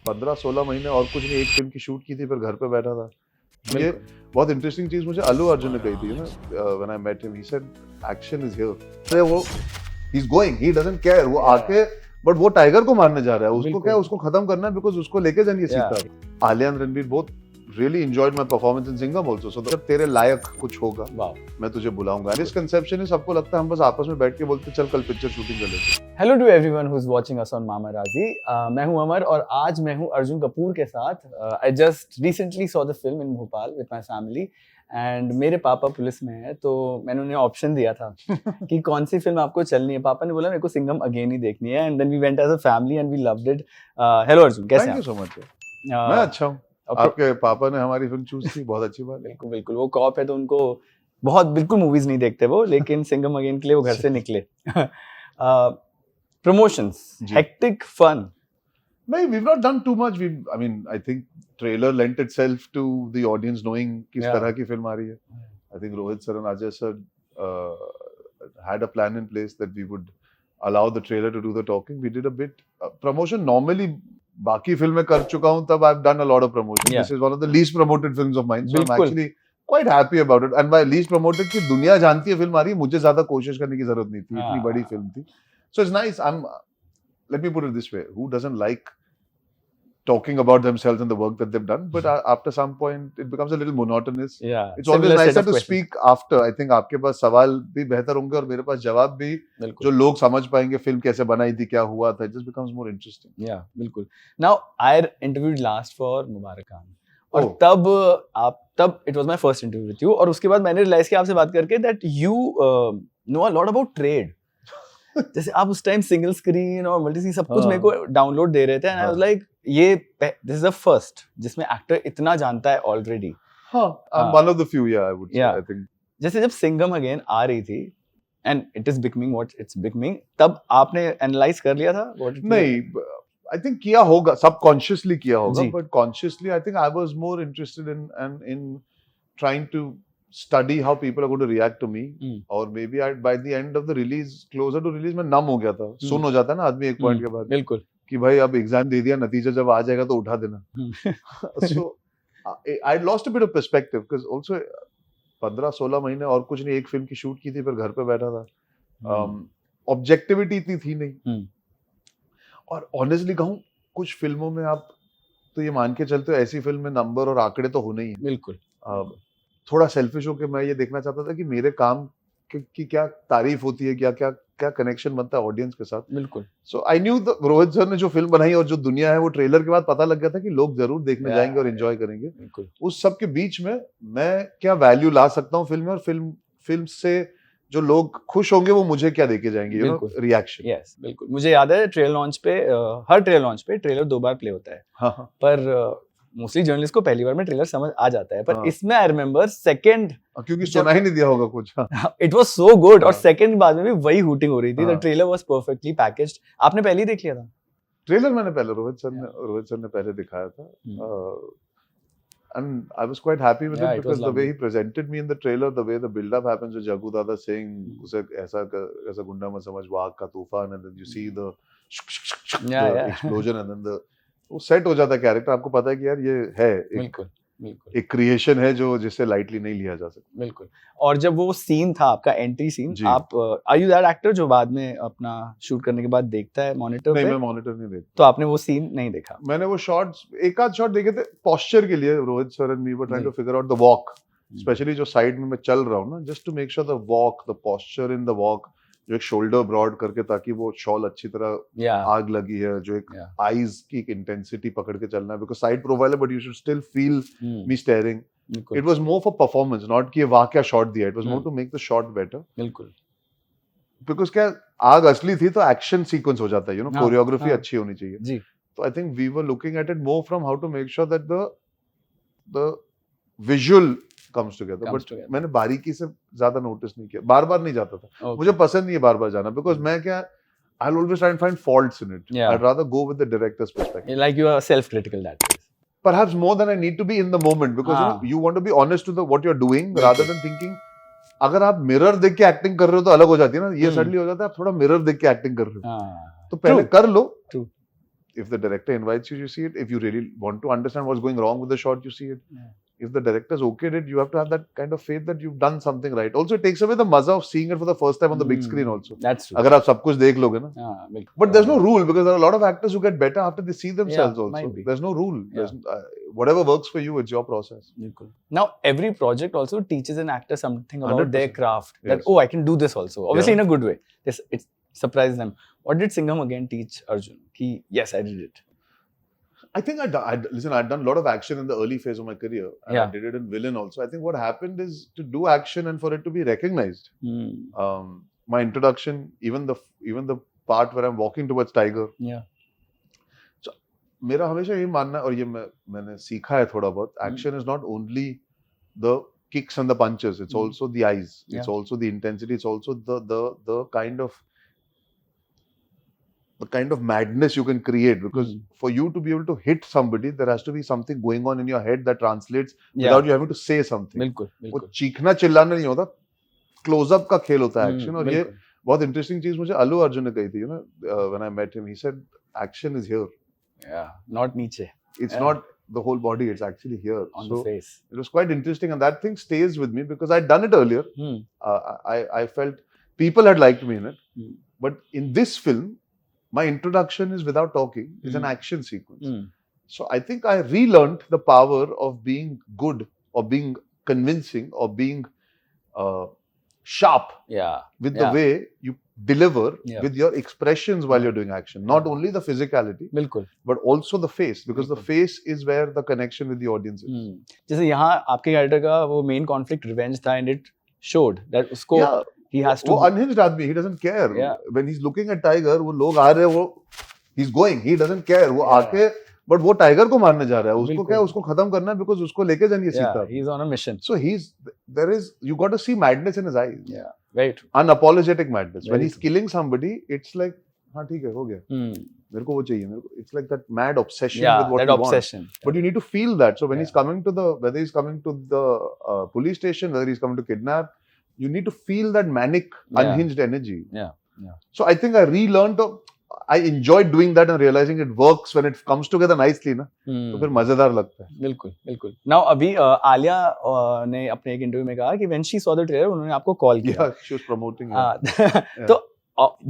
15-16 महीने और कुछ नहीं, एक फिल्म की शूट की थी, फिर घर पे बैठा था। ये बहुत इंटरेस्टिंग चीज मुझे अल्लू अर्जुन ने कही थी ना, when I met him, he said action is here. वो he is going, he doesn't care, वो आके बट वो टाइगर को मारने जा रहा है, उसको क्या है, उसको खत्म करना है, बिकॉज उसको लेके जानी है Sita. Alia and Ranbir both really enjoyed my performance in Singham also, so जब तेरे लायक कुछ होगा मैं तुझे बुलाऊंगा। This conception is सबको लगता है हम बस आपस में बैठ के बोलते चल कल पिक्चर शूटिंग कर लेते हैं। Hello to everyone who's watching us on Mamarazzi. मैं हूं अमर और आज मैं हूं अर्जुन कपूर के साथ। I just recently saw the film in Bhopal with my family and मेरे पापा पुलिस में हैं, तो मैंने उन्हें ऑप्शन दिया था कि कौन सी फिल्म आपको चलनी है। पापा ने बोला मेरे को सिंघम अगेन ही देखनी है, and then we went as a family and we loved it. Hello Arjun, कैसे हैं? Thank you so much. मैं अच्छा हूँ। आपके पापा ने हमारी फिल्म चूज की, बहुत अच्छी बात है। बिल्कुल बिल्कुल, वो कॉप है तो उनको बहुत बिल्कुल मूवीज नहीं देखते वो, लेकिन सिंघम अगेन के लिए वो घर से निकले। Promotions, hectic, fun? नहीं, we've not done too much. I mean, I think trailer lent itself to the audience knowing किस तरह की फिल्म आ रही है। I think Rohit sir and Ajay sir had a plan in place that we would allow the trailer to do the talking. We did a bit promotion. Normally बाकी फिल्में कर चुका हूँ, तब I've done a lot of promotion. This is one of the least promoted films of mine, so I'm actually quite happy about it. And by least promoted की दुनिया जानती है फिल्म आ रही है, मुझे ज्यादा कोशिश करने की जरूरत नहीं थी, इतनी बड़ी फिल्म थी. So it's nice. Let me put it this way: who doesn't like talking about themselves and the work that they've done? But after some point, it becomes a little monotonous. Yeah, it's always nicer to speak after. I think आपके पास सवाल भी बेहतर होंगे और मेरे पास जवाब भी, जो लोग समझ पाएंगे फिल्म कैसे बनाई थी, क्या हुआ था. It just becomes more interesting. Yeah, बिल्कुल. Now I interviewed last for मुबारक खान, और तब it was my first interview with you, और उसके बाद मैंने realize किया आपसे बात करके that you know a lot about trade. जैसे आप उस टाइम सिंगल स्क्रीन और मल्टी स्क्रीन सब कुछ मेरे को डाउनलोड दे रहे थे, and I was like this is the first जिसमें एक्टर इतना जानता है already. I'm one of the few, I would say. I think जैसे जब सिंघम अगेन आ रही थी and it is becoming what it's becoming, तब आपने एनालाइज कर लिया था what? नहीं, I think किया होगा, subconsciously किया होगा, but consciously I think I was more interested in trying to study how people are going to react to me, or maybe by the end of the release, closer to release, मैं नम हो गया था. सुन हो जाता है ना आदमी एक पॉइंट के बाद. बिल्कुल, कि भाई अब एग्जाम दे दिया, नतीजा जब आ जाएगा तो उठा देना. So I lost a bit of perspective because also 15-16 महीने और कुछ नहीं, एक फिल्म की शूट की थी, फिर घर पे बैठा था. ऑब्जेक्टिविटी इतनी थी नहीं. और ऑनेस्टली कहूँ, कुछ फिल्मों में आप तो ये मान के चलते हो ऐसी फिल्म में नंबर और आंकड़े तो होने ही है. बिल्कुल. थोड़ा सेल्फिश होकर मैं ये देखना चाहता था कि मेरे काम की क्या तारीफ होती है, क्या कनेक्शन बनता है ऑडियंस के साथ. बिल्कुल. सो आई न्यू रोहित सर ने जो फिल्म बनाई और जो दुनिया है, वो ट्रेलर के बाद पता लग गया था कि लोग जरूर देखने जाएंगे और एंजॉय करेंगे. उस सब के बीच में मैं क्या वैल्यू ला सकता हूँ फिल्म में, और फिल्म से जो लोग खुश होंगे वो मुझे क्या देके जाएंगे, यू नो, रिएक्शन. यस, बिल्कुल. मुझे याद है ट्रेलर लॉन्च पे, हर ट्रेलर लॉन्च पे ट्रेलर 2 बार प्ले होता है. हाँ. पर मोस्टली जर्नलिस्ट को पहली बार में ट्रेलर समझ आ जाता है, पर इसमें आई रिमेम्बर सेकंड, क्योंकि सुना ही नहीं दिया होगा कुछ. It was so good. और सेकंड बाद में भी वही हूटिंग हो रही थी. The trailer was perfectly packaged. आपने पहले ही देख लिया था ट्रेलर? मैंने पहले रोहित सर ने पहले दिखाया था, and I was quite happy with it because the way he presented me in the trailer, the way the build up happens with Jagu Dada saying उसे ऐसा गुंडा मत समझ, वाग का तूफान, and then you see the explosion, and then वो set हो जाता है कैरेक्टर. आपको पता है कि यार ये है एक क्रिएशन है जो जिसे लाइटली नहीं लिया जा सकता. बिल्कुल. और जब वो सीन था आपका एंट्री सीन, आप आर यू दैट एक्टर जो बाद में अपना शूट करने के बाद देखता है मॉनिटर पे? नहीं, मैं मॉनिटर नहीं देखता. तो आपने वो सीन नहीं देखा? मैंने वो शॉट्स, एक आध शॉट देखे थे पोस्चर के लिए. Rohit sir and me were trying to figure out the walk, specially जो साइड में मैं चल रहा हूँ ना, just to make sure the walk, the posture in the walk, जो एक शोल्डर ब्रॉड करके, ताकि वो शॉल अच्छी तरह आग लगी है, जो एक आईज की एक इंटेंसिटी पकड़ के चलना है, बिकॉज साइड प्रोफाइल है, but you should still feel me staring. It was more for performance, not कि वाह क्या शॉट दिया. It was more to make the shot better. बिल्कुल. बिकॉज क्या आग असली थी तो एक्शन सीक्वेंस हो जाता है, यू नो, कोरियोग्राफी अच्छी होनी चाहिए जी. तो I think we were looking at it more from how to make sure that the visual comes together. But मैंने बारीकी से ज्यादा नोटिस नहीं किया, बार-बार नहीं जाता था. मुझे पसंद नहीं है बार-बार जाना, because मैं क्या, I'll always try and find faults in it. I'd rather go with the director's perspective. Like you are self-critical that way. Perhaps more than I need to be in the moment, because you want to be honest to what you're doing, rather than thinking. अगर आप mirror देख के acting कर रहे हो तो अलग हो जाती है ना. ये सडनली हो जाता है आप थोड़ा मिरर देख के एक्टिंग कर रहे हो, तो पहले कर लो. if the director invites you see it. If you really want to understand what's going wrong with the shot, you see it. Yeah. If the director's okayed it, you have to have that kind of faith that you've done something right. Also, it takes away the maza of seeing it for the first time on the big screen also. That's true. अगर आप सब कुछ देख लोगे ना. हाँ, बिल्कुल. But there's no rule, because there are a lot of actors who get better after they see themselves also. might be. There's no rule. Yeah. There's, whatever works for you, it's your process. बिल्कुल. Now every project also teaches an actor something about 100%. their craft. That Yes. oh, I can do this also. Obviously Yeah. in a good way. It surprises them. What did Singham again teach Arjun? Yes, I did it. I think I'd done a lot of action in the early phase of my career. And Yeah. I did it in Villain also. I think what happened is to do action and for it to be recognized. My introduction, even the part where I'm walking towards Tiger. Yeah. So, मेरा हमेशा ये मानना है, और ये मैंने सीखा है थोड़ा बहुत. Action is not only the kicks and the punches. It's also the eyes. It's also the intensity. It's also the kind of madness you can create, because for you to be able to hit somebody, there has to be something going on in your head that translates without you having to say something. बिल्कुल. वो चीखना चिल्लाना नहीं होता, close up का खेल होता है action. और ये बहुत इंटरेस्टिंग चीज मुझे अल्लू अर्जुन ने कही थी, you know, when I met him, he said action is here. Yeah, not नीचे. It's not the whole body, it's actually here. On the face. It was quite interesting, and that thing stays with me because I'd done it earlier. I felt people had liked me in it. But in this film, my introduction is without talking. It's an action sequence. So I think I relearned the power of being good, or being convincing, or being sharp with the way you deliver with your expressions while you're doing action. Not only the physicality, बिल्कुल. but also the face, because the face is where the connection with the audience is. जैसे यहाँ आपके character का वो main conflict revenge था, and it showed that उसको he has to. वो unhinged आदमी, he doesn't care. When he's looking at Tiger, वो लोग आ रहे हैं, वो he's going, he doesn't care. वो आके, but वो टाइगर को मारने जा रहा है. उसको क्या, उसको खत्म करना है, because उसको लेके जानी है Sita. He's on a mission. So you got to see madness in his eyes. Yeah, very true. Unapologetic madness. Very when he's killing somebody, it's like, हाँ ठीक है, हो गया. मेरे को वो चाहिए, मेरे को. It's like that mad obsession with what that you obsession. want. But you need to feel that. So when he's coming to whether he's coming to the police station, whether he's coming to kidnap, you need to feel that manic, unhinged energy. Yeah. So I think I relearned. I enjoyed doing that and realizing it works when it comes together nicely, ना. तो फिर मजेदार लगता है. बिल्कुल. Now अभी आलिया ने अपने एक इंटरव्यू में कहा कि when she saw the trailer, उन्होंने आपको कॉल किया. Yeah, she was promoting. तो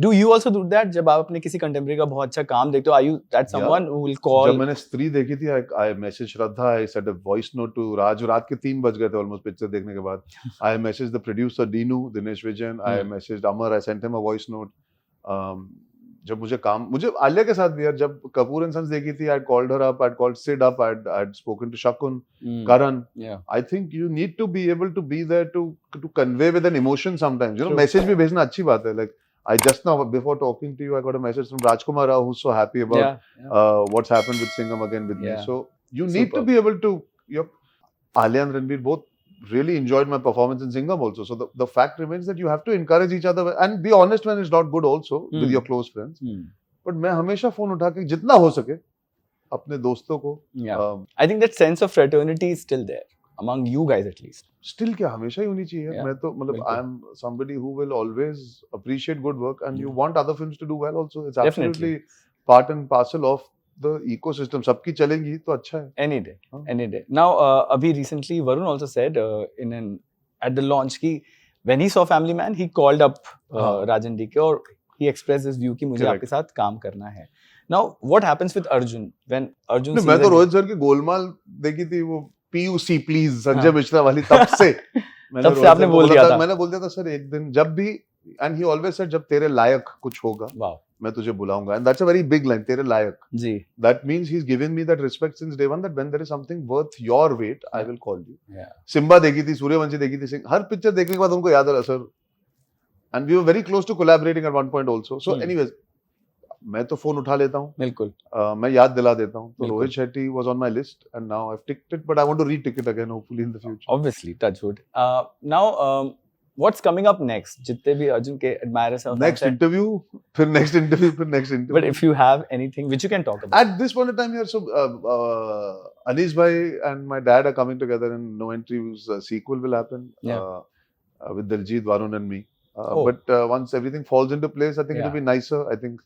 do you also do that? जब आप अपने किसी कंटेम्परेरी का बहुत अच्छा काम देखते हो, are you that someone who will call? जब मैंने स्त्री देखी थी, I messaged Shraddha, I sent a voice note to Raj. रात के 3 बज गए थे almost पिक्चर देखने के बाद. I messaged the producer Dinu, Dinesh Vijayan. I messaged Amar. I sent him a voice note. जब मुझे आलिया के साथ भी यार, जब कपूर एंड सन्स देखी थी, I'd called her up, I'd called Sid up, I'd spoken to Shakun, Karan. I think you need to be able to be there to convey with an emotion sometimes. You know, message भी भेजना अच्छी बात है. Like I just now, before talking to you, I got a message from Rajkumar Rao, who's so happy about what's happened with Singham again with me. So you need to be able to. Alia and Ranbir both really enjoyed my performance in Singham also. So the fact remains that you have to encourage each other and be honest when it's not good also with your close friends. But मैं हमेशा phone उठा के जितना हो सके अपने दोस्तों को. I think that sense of fraternity is still there among you guys at least. Still क्या हमेशा ही होनी चाहिए. मैं तो मतलब I am somebody who will always appreciate good work, and you want other films to do well also. It's absolutely part and parcel of the ecosystem. सबकी चलेंगी तो अच्छा है. Any day. Now अभी recently Varun also said at the launch कि when he saw Family Man, he called up Rajan DK और he expressed his view कि मुझे आपके साथ काम करना है. Now what happens with Arjun when Arjun sees मैं तो रोहित सर की गोलमाल देखी थी, वो PUC प्लीज संजय मिश्रा वाली, तब से आपने बोल दिया था. मैंने बोल दिया था सर एक दिन जब भी, and he always said जब तेरे लायक कुछ होगा मैं तुझे बुलाऊंगा, and that's a very big line, तेरे लायक जी. That means he's given me that respect since day one, that when there is something worth your weight I will call you. Simmba देखी थी, सूर्यवंशी देखी थी, हर पिक्चर देखने के बाद उनको याद आ रहा sir, and we were very close to collaborating at one point also. So anyways, मैं तो फोन उठा लेता हूँ. बिल्कुल. मैं याद दिला देता हूँ. तो Rohit Shetty was on my list and now I've ticked it, but I want to re-tick it again hopefully in the future. Obviously, touch wood. Now what's coming up next? जितने भी अर्जुन के admirers हैं. Next interview, फिर next interview, फिर next interview. But if you have anything which you can talk about. At this point in time here, so Anish bhai and my dad are coming together, and No Entry's sequel will happen with Diljit, Varun and me. But once everything falls into place, I think it'll be nicer. I think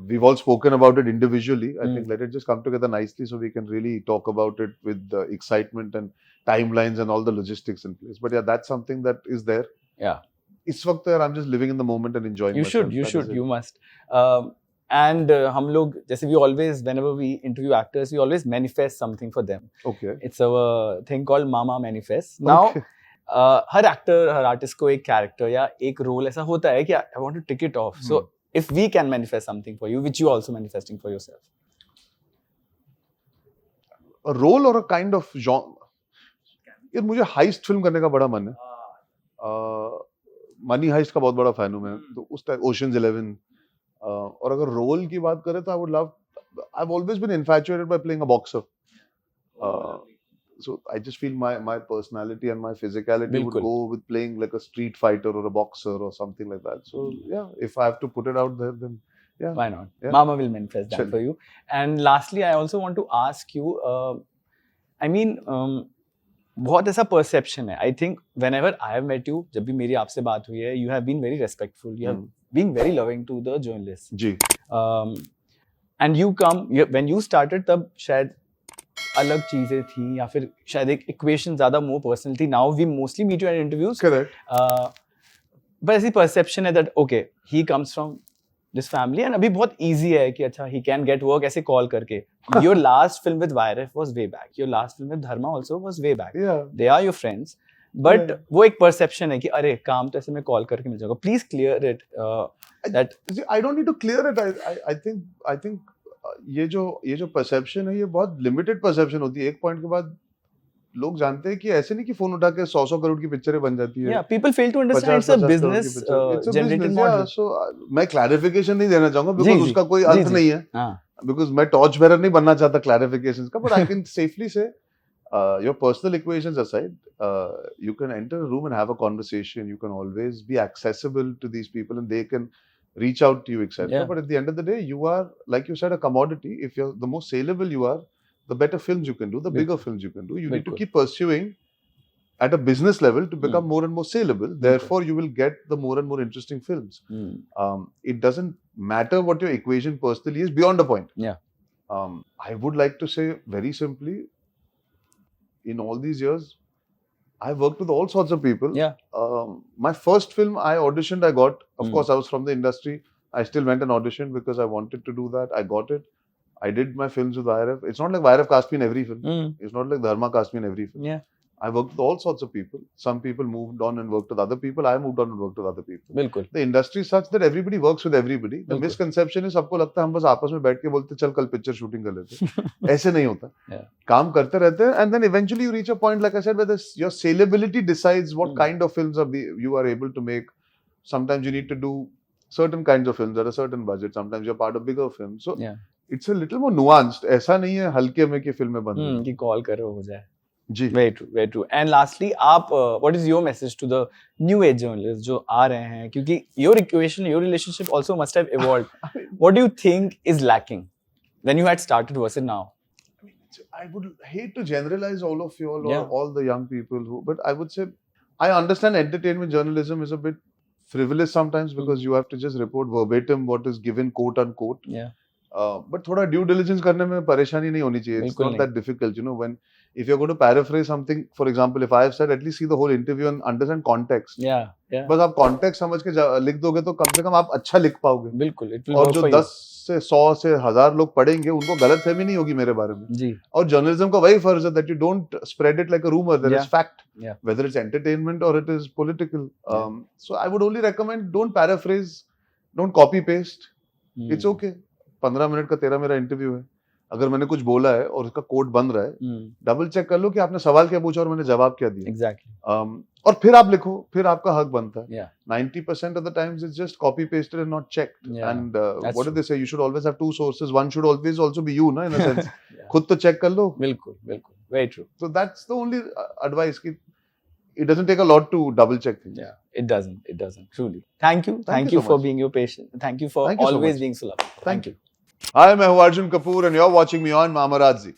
we've all spoken about it individually. I Hmm. think let it just come together nicely so we can really talk about it with excitement and timelines and all the logistics in place. But yeah, that's something that is there. Yeah. इस वक्त यार I'm just living in the moment and enjoying You myself. should, you That is should, it. you must. And हम लोग जैसे we always, whenever we interview actors, we always manifest something for them. Okay. It's a thing called Mama Manifest. Now, Okay. Her actor, her artist को एक character या एक role ऐसा होता है कि I want to tick it off. So if we can manifest something for you, which you also manifesting for yourself. A role or a kind of genre. यार मुझे हाइस्ट फिल्म करने का बड़ा मन है. मनी हाइस्ट का बहुत बड़ा फैन हूँ मैं. तो उस टाइप ओशंस 11. और अगर रोल की बात करें तो I would love. I have always been infatuated by playing a boxer. So I just feel my personality and my physicality would बिल्कुल. go with playing like a street fighter or a boxer or something like that. So yeah, if I have to put it out there, then yeah. Why not? Yeah. Mama will manifest that Chal. for you. And lastly, I also want to ask you, I mean, बहुत ऐसा perception है. I think whenever I have met you, जब भी मेरी आपसे बात हुई है, you have been very respectful. You have been very loving to the journalists. Ji. And when you started, तब शायद अलग चीजें थी या फिर शायद एक इक्वेशन ज्यादा मोर पर्सनल थी. Now we mostly meet you at interviews. Correct. बस ऐसी परसेप्शन है that okay he comes from this family and अभी बहुत इजी है कि अच्छा ही कैन गेट वर्क ऐसे कॉल करके. Your last film with YRF was way back. Your last film with Dharma also was way back. Yeah. They are your friends but Yeah. वो एक perception है कि अरे काम तो ऐसे में कॉल करके मिल जाएगा. Please clear it that. See, I don't need to clear it. I think ये जो perception है ये बहुत limited perception होती है. एक पॉइंट के बाद लोग जानते हैं कि ऐसे नहीं कि फोन उठा के 100 करोड़ की पिक्चरें बन जाती है. Yeah, people fail to understand it's a 50 crore की business picture. It's a generated business, model. yeah. So मैं clarification नहीं देना चाहूंगा जी, because जी. उसका कोई जी, अर्थ जी. नहीं है. हाँ. Because मैं torch bearer नहीं बनना चाहता clarifications का. But I can safely say your personal equations aside, you can enter a room and have a conversation. You can always be accessible to these people and they can reach out to you, etc. Yeah. But at the end of the day, you are, like you said, a commodity. If you're the more saleable you are, the better films you can do, the bigger films you can do. You need to Bilkul. keep pursuing at a business level to become more and more saleable. Therefore, you will get the more and more interesting films. It doesn't matter what your equation personally is beyond a point. Yeah. I would like to say very simply, in all these years, I've worked with all sorts of people. Yeah. My first film, I auditioned, I got. Of Hmm. course, I was from the industry. I still went and auditioned because I wanted to do that. I got it. I did my films with YRF. It's not like YRF cast me in every film. It's not like Dharma cast me in every film. Yeah. I worked with all sorts of people. Some people moved on and worked with other people. I moved on and worked with other people. बिल्कुल. The industry is such that everybody works with everybody. The बिल्कुल. misconception is सबको लगता है हम बस आपस में बैठ के बोलते चल कल पिक्चर शूटिंग कर लेते हैं. ऐसे नहीं होता. Yeah. काम करते रहते हैं and then eventually you reach a point, like I said, where your saleability decides what kind of films you are able to make. Sometimes you need to do certain kinds of films at a certain budget. Sometimes you're part of bigger films. So Yeah. it's a little more nuanced. ऐसा नहीं है हल्के में कि फिल्में बन रही हैं. कि कॉल करो हो जाए. जी. Very true, very true. And lastly, आप what is your message to the new age journalists जो आ रहे हैं, क्योंकि your equation, your relationship also must have evolved. What do you think is lacking when you had started versus now? I would hate to generalize all of you all or Yeah. all the young people but I would say I understand entertainment journalism is a bit frivolous sometimes because you have to just report verbatim what is given quote unquote. Yeah. But थोड़ा due diligence करने में परेशानी नहीं होनी चाहिए. It's बिल्कुल not नहीं. that difficult, you know. When if you're going to paraphrase something, for example, if I have said, at least see the whole interview and understand context. Yeah, yeah. बस आप context समझ के लिख दोगे तो कम से कम आप अच्छा लिख पाओगे. बिल्कुल. It will और work जो for you. 10 से 100 से 1000 लोग पढ़ेंगे उनको गलतफहमी नहीं होगी मेरे बारे में. जी. और जर्नलिज्म का वही फर्ज है that you don't spread it like a rumor. There is Yeah. fact. Yeah. Whether it's entertainment or it is political. So I would only recommend don't paraphrase, don't copy paste. It's okay. 15 minute का तेरा मेरा interview है. अगर मैंने कुछ बोला है और उसका कोट बन रहा है, डबल चेक कर लो कि आपने सवाल क्या पूछा और मैंने जवाब क्या दिया. Exactly. और फिर आप लिखो, फिर आपका हक बनता है. Yeah. 90% of the times it's just copy pasted and not checked. Yeah. And That's what do true. they say? You should always have two sources. One should always also be you, na, in a sense. Yeah. खुद तो check कर लो. बिल्कुल, बिल्कुल. Very true. So that's the only advice. कि it doesn't take a lot to double check things. Yeah, it doesn't. It doesn't. Truly. Thank you. Thank you you so for much. being your patient. Thank you for Thank you so always much. being so lovely. Thank you. Hi, मैं हूँ Arjun Kapoor and you're watching me on Mamarazzi.